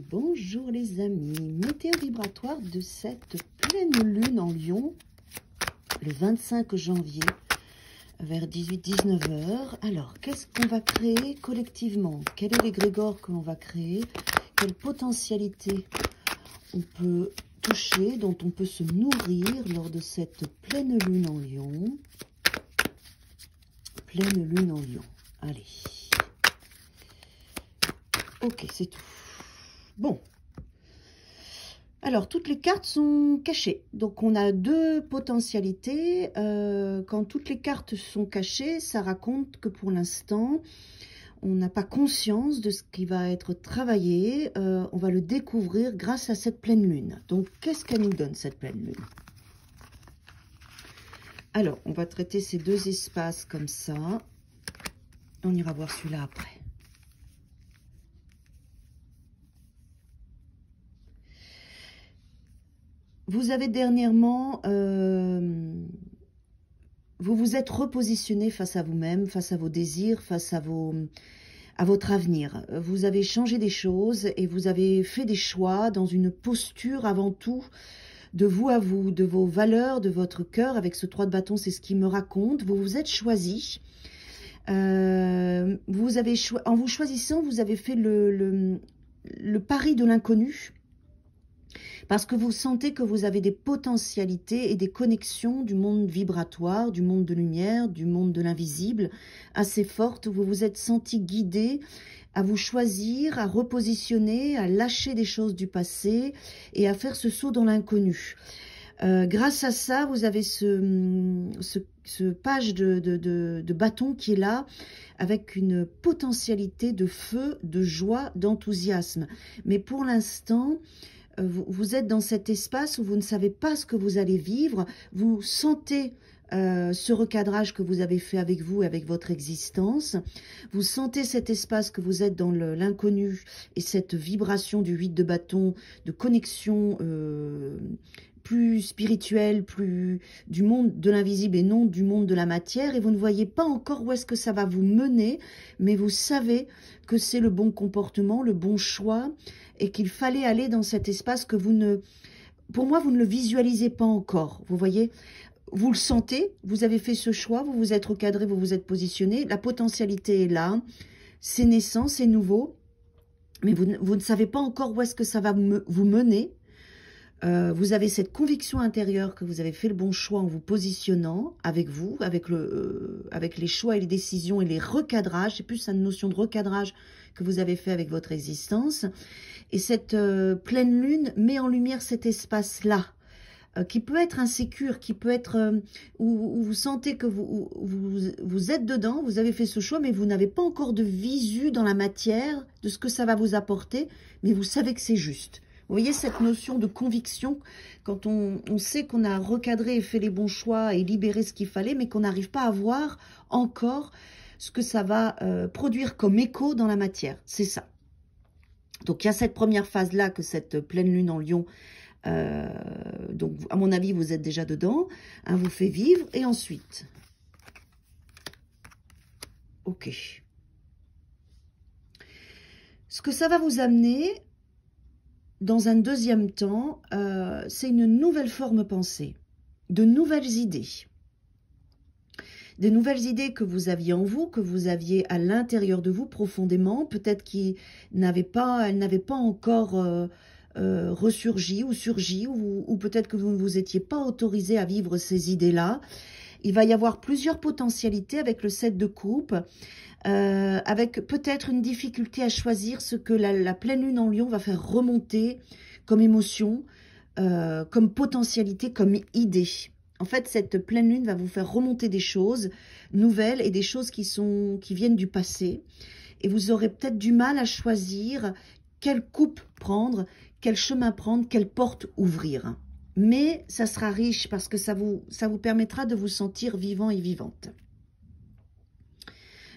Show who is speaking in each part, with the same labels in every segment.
Speaker 1: Bonjour les amis, météo vibratoire de cette pleine lune en Lion, le 25 janvier, vers 18-19 heures. Alors, qu'est-ce qu'on va créer collectivement? Quel est l'égrégore que l'on va créer? Quelle potentialité on peut toucher, dont on peut se nourrir lors de cette pleine lune en Lion? Pleine lune en Lion. Allez. Ok, c'est tout. Bon, alors toutes les cartes sont cachées, donc on a deux potentialités. Quand toutes les cartes sont cachées, ça raconte que pour l'instant, on n'a pas conscience de ce qui va être travaillé. On va le découvrir grâce à cette pleine lune. Donc, qu'est-ce qu'elle nous donne, cette pleine lune? Alors, on va traiter ces deux espaces comme ça. On ira voir celui-là après. Vous avez dernièrement, vous vous êtes repositionné face à vous-même, face à vos désirs, face à votre avenir. Vous avez changé des choses et vous avez fait des choix dans une posture avant tout de vous à vous, de vos valeurs, de votre cœur. Avec ce 3 de bâton, c'est ce qui me raconte. Vous vous êtes choisi. En vous choisissant, vous avez fait le pari de l'inconnu. Parce que vous sentez que vous avez des potentialités et des connexions du monde vibratoire, du monde de lumière, du monde de l'invisible, assez fortes. Vous vous êtes senti guidé à vous choisir, à repositionner, à lâcher des choses du passé et à faire ce saut dans l'inconnu. Grâce à ça, vous avez ce page de bâton qui est là, avec une potentialité de feu, de joie, d'enthousiasme. Mais pour l'instant, vous êtes dans cet espace où vous ne savez pas ce que vous allez vivre. Vous sentez ce recadrage que vous avez fait avec vous et avec votre existence. Vous sentez cet espace que vous êtes dans l'inconnu et cette vibration du 8 de bâton, de connexion plus spirituelle, plus du monde de l'invisible et non du monde de la matière. Et vous ne voyez pas encore où est-ce que ça va vous mener, mais vous savez que c'est le bon comportement, le bon choix, et qu'il fallait aller dans cet espace que vous ne... Pour moi, vous ne le visualisez pas encore, vous voyez. Vous le sentez, vous avez fait ce choix, vous vous êtes recadré, vous vous êtes positionné, la potentialité est là, c'est naissant, c'est nouveau, mais vous ne savez pas encore où est-ce que ça va vous mener. Vous avez cette conviction intérieure que vous avez fait le bon choix en vous positionnant avec vous, avec les choix et les décisions et les recadrages. C'est plus une notion de recadrage que vous avez fait avec votre existence. Et cette pleine lune met en lumière cet espace-là, qui peut être insécure, qui peut être où vous sentez que vous êtes dedans, vous avez fait ce choix, mais vous n'avez pas encore de visu dans la matière de ce que ça va vous apporter, mais vous savez que c'est juste. Vous voyez cette notion de conviction, quand on sait qu'on a recadré et fait les bons choix et libéré ce qu'il fallait, mais qu'on n'arrive pas à voir encore ce que ça va produire comme écho dans la matière. C'est ça. Donc il y a cette première phase-là que cette pleine lune en Lion, donc à mon avis vous êtes déjà dedans, hein, vous fait vivre. Et ensuite, ok. Ce que ça va vous amener... Dans un deuxième temps, c'est une nouvelle forme pensée, de nouvelles idées. Des nouvelles idées que vous aviez en vous, que vous aviez à l'intérieur de vous profondément, peut-être qu'elles n'avaient pas encore ressurgi ou surgi, ou peut-être que vous ne vous étiez pas autorisé à vivre ces idées-là. Il va y avoir plusieurs potentialités avec le 7 de coupe, avec peut-être une difficulté à choisir ce que la pleine lune en Lion va faire remonter comme émotion, comme potentialité, comme idée. En fait, cette pleine lune va vous faire remonter des choses nouvelles et des choses qui viennent du passé. Et vous aurez peut-être du mal à choisir quelle coupe prendre, quel chemin prendre, quelle porte ouvrir. Mais ça sera riche parce que ça vous permettra de vous sentir vivant et vivante.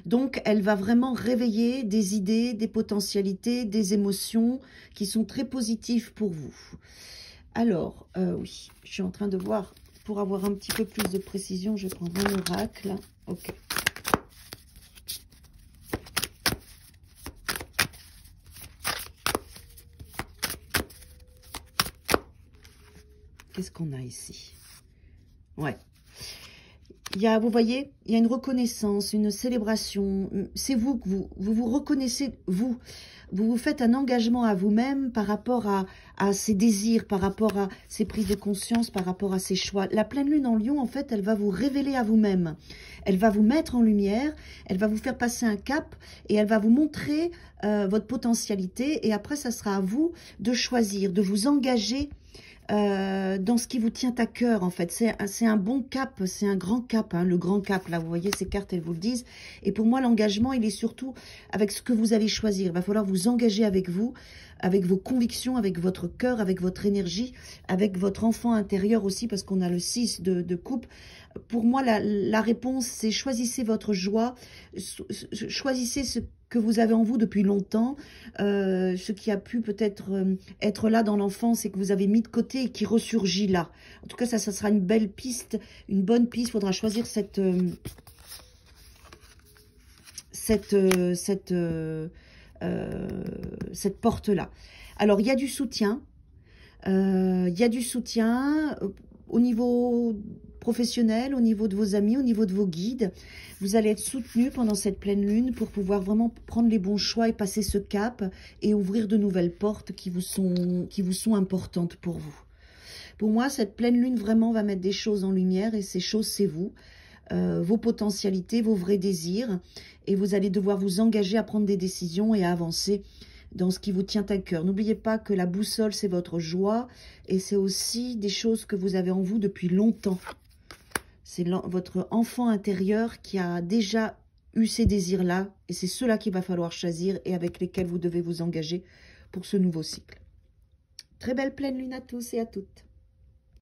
Speaker 1: Donc, elle va vraiment réveiller des idées, des potentialités, des émotions qui sont très positives pour vous. Alors, oui, je suis en train de voir, pour avoir un petit peu plus de précision, je prends un oracle. Ok. Qu'est-ce qu'on a ici? Ouais. Vous voyez, il y a une reconnaissance, une célébration. C'est vous que vous reconnaissez, vous vous faites un engagement à vous-même par rapport à ces désirs, par rapport à ces prises de conscience, par rapport à ces choix. La pleine lune en Lion, en fait, elle va vous révéler à vous-même. Elle va vous mettre en lumière, elle va vous faire passer un cap et elle va vous montrer votre potentialité. Et après, ça sera à vous de choisir, de vous engager dans ce qui vous tient à cœur, en fait. C'est un bon cap, c'est un grand cap, hein, le grand cap. Là, vous voyez, ces cartes, elles vous le disent. Et pour moi, l'engagement, il est surtout avec ce que vous allez choisir. Il va falloir vous engager avec vous, avec vos convictions, avec votre cœur, avec votre énergie, avec votre enfant intérieur aussi, parce qu'on a le 6 de coupe. Pour moi, la réponse, c'est choisissez votre joie, choisissez ce que vous avez en vous depuis longtemps, ce qui a pu peut-être être là dans l'enfance et que vous avez mis de côté et qui ressurgit là. En tout cas, ça sera une belle piste, une bonne piste. Il faudra choisir cette porte-là. Alors, il y a du soutien. Au niveau professionnel, au niveau de vos amis, au niveau de vos guides. Vous allez être soutenu pendant cette pleine lune pour pouvoir vraiment prendre les bons choix et passer ce cap et ouvrir de nouvelles portes qui vous sont importantes pour vous. Pour moi, cette pleine lune vraiment va mettre des choses en lumière et ces choses, c'est vous. Vos potentialités, vos vrais désirs. Et vous allez devoir vous engager à prendre des décisions et à avancer dans ce qui vous tient à cœur. N'oubliez pas que la boussole, c'est votre joie et c'est aussi des choses que vous avez en vous depuis longtemps. C'est votre enfant intérieur qui a déjà eu ces désirs-là et c'est ceux-là qu'il va falloir choisir et avec lesquels vous devez vous engager pour ce nouveau cycle. Très belle pleine lune à tous et à toutes.